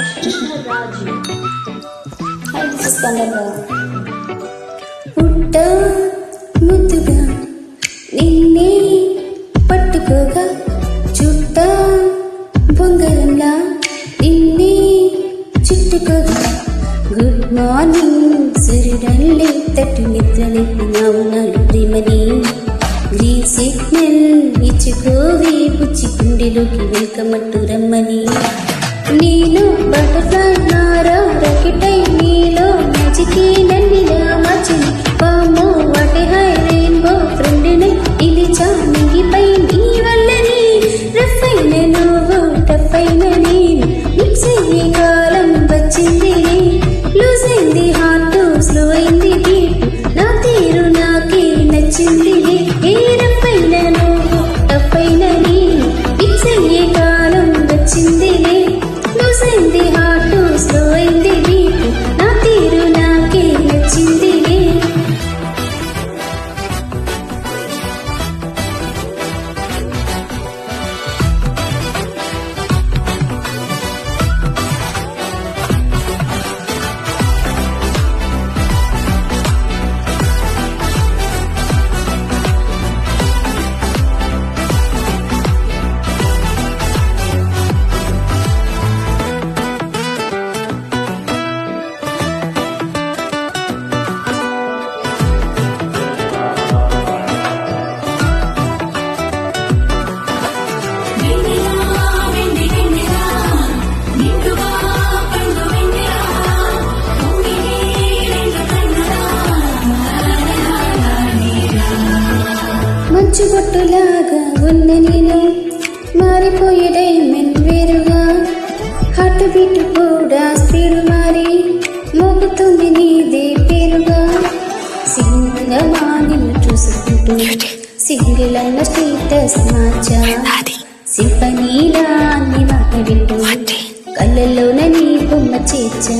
Raju. Hi, this is Kandaga. పుట్ట ముద్దుగా నిన్నే పట్టుకోగా చుట్ట బొంగరంలా నిన్నే చుట్టుకోగా గుడ్ మార్నింగ్ సూర్యుడల్లే తట్టు నిద్రలేపినావు నాలు ప్రేమని గ్రీన్ సిగ్నల్ ఇచ్చుకోవే పుచ్చి గుండెలోకి వెల్కమ్ అంటూ రమ్మని నేను బటర్ఫ్లై నారా రాకెటై నీలో మ్యాజికే నన్నిలా మార్చింది వామ్మో వాటే హై రెయిన్బో ఫ్రెండ్ని నిలిచా మిగిపై నీ వల్లని రఫ్ అయిన నువ్వు టఫ్ అయిన నేను మిక్స్ అయ్యే కాలం వచ్చింది లూజ్ అయింది హార్ట్ స్లో అయింది బీట్ నా తీరు నాకే నచ్చింది ఏ రఫ్ అయిన నువ్వు టఫ్ అయిన నేను మిక్స్ అయ్యే కాలం వచ్చింది లూజ్ అయింది హార్ట్ స్లో అయింది బీట్ నా తీరు నాకే నచ్చింది మంచుబొట్టులాగా ఉన్న నేను మారిపోయే డైమండ్ వేరుగా హార్ట్ బీట్ కూడా స్పీడ్ మారి మోగుతుంది నీదే పేరుగా సింగమా నిన్ను చూసుకుంటూ సింగిల్ అన్న స్టేటస్ మార్చా సింపనీలా అన్ని మాట వింటూ కళ్ళల్లోన నీ బొమ్మ చేర్చా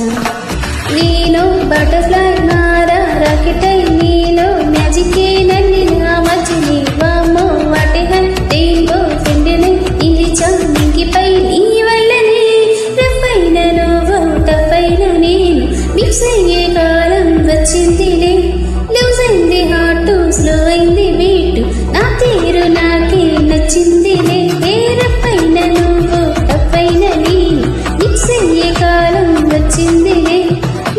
నేను బటర్ఫ్లై నారా రాకెటై నీలో మ్యాజికే నన్నిలా మార్చింది వామ్మో వాటే హై రెయిన్బో ఫ్రెండ్ని నిలిచా మిగిపై నీ వల్లని రఫ్ అయిన నువ్వు టఫ్ అయిన నేను మిక్స్ అయ్యే కాలం వచ్చిందిలే లూజ్ అయింది హార్ట్ స్లో అయింది బీట్ నా తీరు నాకే నచ్చిందిలే ఏ రఫ్ అయిన నువ్వు టఫ్ అయిన నేను మిక్స్ అయ్యే కాలం వచ్చిందిలే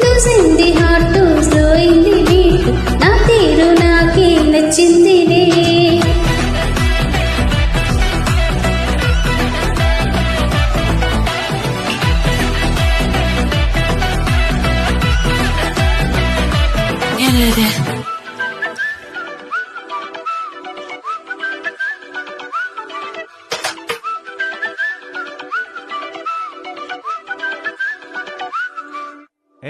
లూజ్ అయింది హార్ట్ స్లో అయింది బీట్ నా తీరు నాకే నచ్చిందిలే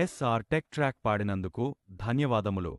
SR టెక్ ట్రాక్ పాడినందుకు ధన్యవాదములు.